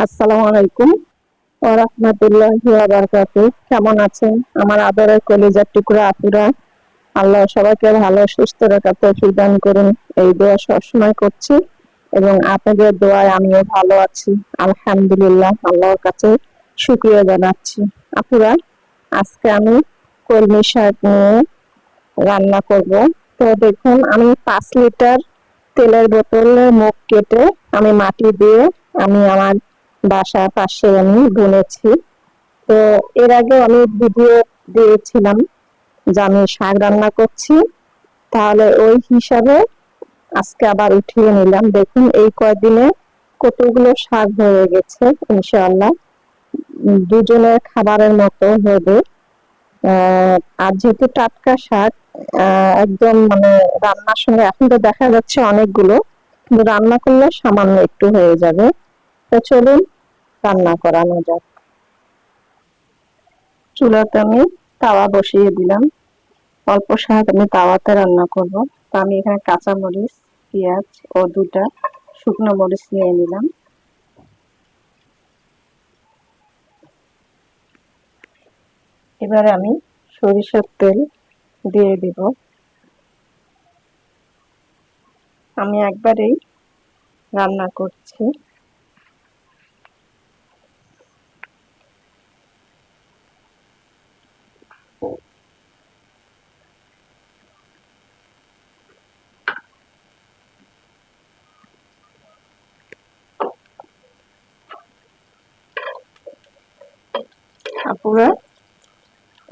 আসসালামু আলাইকুম ওয়া রাহমাতুল্লাহি ওয়া বারাকাতুহু। কেমন আছেন আমার আদরের কলিজার টুকরা আপুরা? আল্লাহ সবাইকে ভালো সুস্থ রাখার তৌফিক দান করুন, এই দোয়া সবসময় করছি এবং আপনাদের দোয়ায় আমিও ভালো আছি। আলহামদুলিল্লাহ, আল্লাহর কাছে শুকরিয়া জানাচ্ছি। আপুরা, আজকে আমি কলমি শাক নিয়ে রান্না করব। তো দেখুন, আমি 5 লিটার তেলের বোতলে মুখ কেটে আমি মাটি দিয়ে আমি আমার বাসার পাশে আমি বুনেছি। তো এর আগে আমি ভিডিও দিয়েছিলাম যে আমি শাক রান্না করছি, তাহলে ওই হিসাবে আজকে আবার উঠিয়ে নিলাম। দেখুন এই কয়দিনে কতগুলো শাক হয়ে গেছে, ইনশাআল্লাহ দুজনের খাবারের মতো হবে। আর যেহেতু টাটকা শাক, একদম মানে রান্নার সঙ্গে এখন তো দেখা যাচ্ছে অনেকগুলো, কিন্তু রান্না করলে সামান্য একটু হয়ে যাবে। তো চলুন রান্না করানো যাক। চুলাতে আমি তাওয়া বসিয়ে দিলাম। অল্প শাক আমি তাওয়াতে রান্না করব। তো আমি এখানে কাঁচা মরিচ, পেঁয়াজ ও 2টা শুকনো মরিচ নিয়ে নিলাম। এবারে আমি সরিষার তেল দিয়ে দিব। আমি একবারেই রান্না করছি। আপুরা,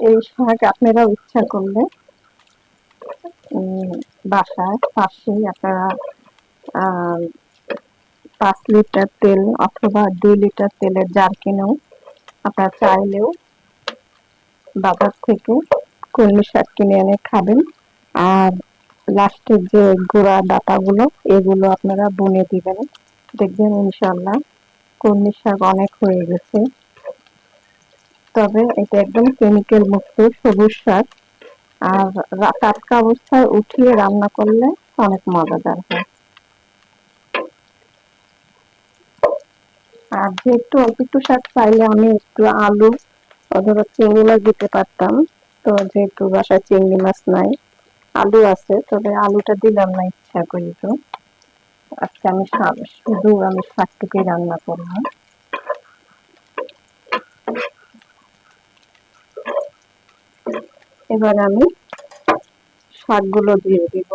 এই শাক আপনারা ইচ্ছা করলে বাসায় পাশেই আপনারা 5 লিটার তেল অথবা 2 লিটার তেলের জার কিনেও আপনারা চাইলেও বাজার থেকে কলমি শাক কিনে এনে খাবেন। আর লাস্টের যে গোড়া ডাঁটাগুলো, এগুলো আপনারা বুনে দিবেন, দেখবেন ইনশাআল্লাহ কলমি শাক অনেক হয়ে গেছে। তবে এটা একদম কেমিক্যাল মুক্ত সবুজ শাক। আর টাটকা অবস্থায় উঠিয়ে রান্না করলে অনেক মজাদার হয়। আর যেহেতু অল্প একটু শাক চাইলে আমি একটু আলু অথবা চিংড়ি মাছ দিতে পারতাম। তো যেহেতু বাসায় চিংড়ি মাছ নাই, আলু আছে, তবে আলুটা দিলাম না ইচ্ছা করি। তো আজকে আমি শুধু আমি শাকটুকুই রান্না করবো। এবার আমি শাকগুলো দিয়ে দিব।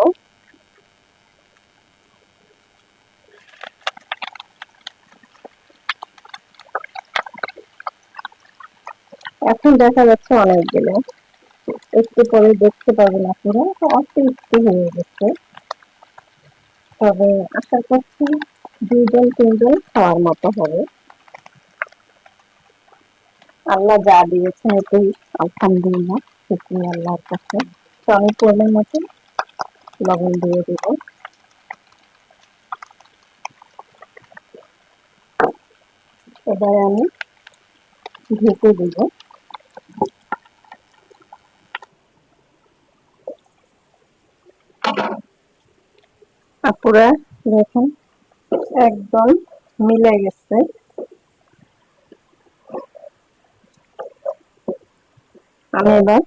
এখন দেখা যাচ্ছে অনেকগুলো, একটু পরে দেখতে পাবেন আপনারা অল্প একটু হয়ে গেছে। তবে আশা করছি 2 জন 3 জন খাওয়ার মতো হবে। আল্লাহ যা দিয়েছেন এতেই আলহামদুলিল্লাহ, শুকরিয়া আল্লাহর কাছে। তো আমি পরিমাণ মতো লবণ দিয়ে দিব। এবারে আমি ঢেকে দিব। আপুরা দেখুন, একদম মিলে গেছে। আমি এবার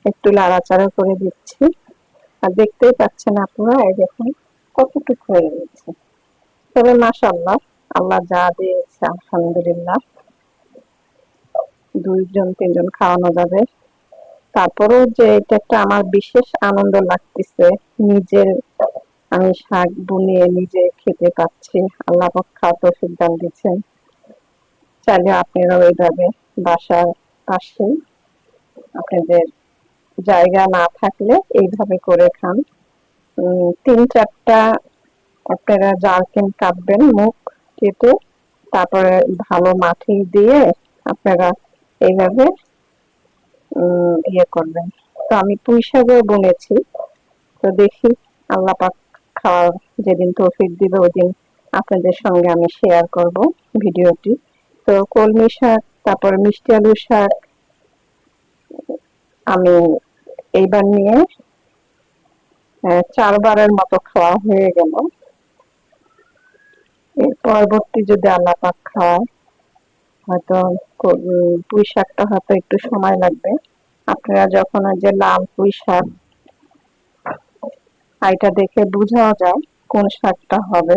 একটু নাড়াচাড়া করে দিচ্ছি। আর দেখতেই পাচ্ছেন আপুরা, এই দেখুন কতটুকু হয়ে গেছে। তবে মাশাআল্লাহ, আল্লাহ যা দিয়েছে আলহামদুলিল্লাহ 2 জন 3 জন খাওয়ানো যাবে। তারপরেও যে এটা একটা আমার বিশেষ আনন্দ লাগতেছে, নিজের আমি শাক বুনিয়ে নিজে খেতে পাচ্ছি। আল্লাহ পাক খাওয়ার তৌফিক দান দিচ্ছেন। চাইলে আপনারাও এইভাবে বাসার পাশেই আপনাদের জায়গা না থাকলে এইভাবে করে খান। 3-4টা আপনারা জারকিন কাটবেন মুখ কেটে, তারপরে ভালো মাটি দিয়ে আপনারা এইভাবে ইয়ে করবেন। তো আমি পুঁই শাকও বুনেছি। তো দেখি আল্লাহ পাক খাওয়ার যেদিন তৌফিক দিবে ওইদিন আপনাদের সঙ্গে আমি শেয়ার করব ভিডিওটি। তো কলমি শাক, তারপর মিষ্টি আলু শাক আমি এইবার নিয়ে 4বারের মতো খাওয়া হয়ে গেল। এর পরবর্তী যদি আল্লাহ পাক খাওয়ায়, হয়তো পুঁই শাকটা হয়তো একটু সময় লাগবে। আপনারা যখন ওই যে লাল পুঁই শাক, এটা দেখে বোঝা যায় কোন শাকটা হবে।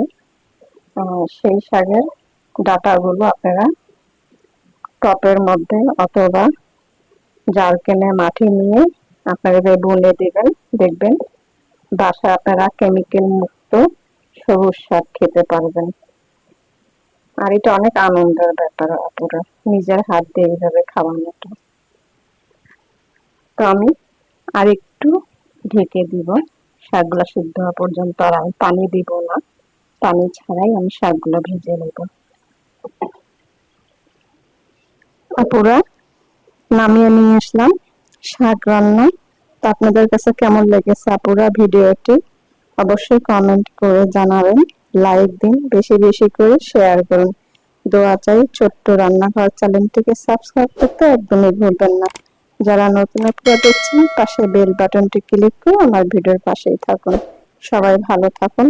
সেই শাকের ডাঁটাগুলো আপনারা টপের মধ্যে অথবা জারকেনে মাটি নিয়ে আপনারা বুনে দিবেন। দেখবেন বাসায় আপনারা কেমিক্যাল মুক্ত সবুজ শাক খেতে পারবেন। আর এটা অনেক আনন্দের ব্যাপার আপুরা, নিজের হাত দিয়ে এইভাবে খাওয়ানোটা। তো আমি আর একটু ঢেকে দিব শাকগুলা সিদ্ধ হওয়া পর্যন্ত। আর আমি পানি দিব না, পানি ছাড়াই আমি শাকগুলো ভেজে নেব। আপুরা, নামিয়ে নিয়ে আসলাম শাক রান্না। তো আপনাদের কাছে কেমন লেগেছে আপুরা ভিডিওটি অবশ্যই কমেন্ট করে জানাবেন, লাইক দিন, বেশি বেশি করে শেয়ার করুন। দোয়া চাই। ছোট্ট রান্নাঘর চ্যানেলটিকে সাবস্ক্রাইব করতে একদমই ভুলবেন না। যারা নতুন আপুরা দেখছেন, পাশে বেল বাটনটি ক্লিক করে আমার ভিডিওর পাশেই থাকুন। সবাই ভালো থাকুন,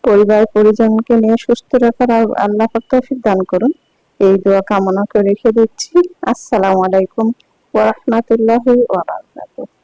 পরিবার পরিজনকে নিয়ে সুস্থ রাখার আর আল্লাহ পাক তৌফিক দান করুন, এই দোয়া কামনা করে রেখে দিচ্ছি। আসসালামু আলাইকুম ওয়া রাহমাতুল্লাহি ওয়া বারাকাতুহু।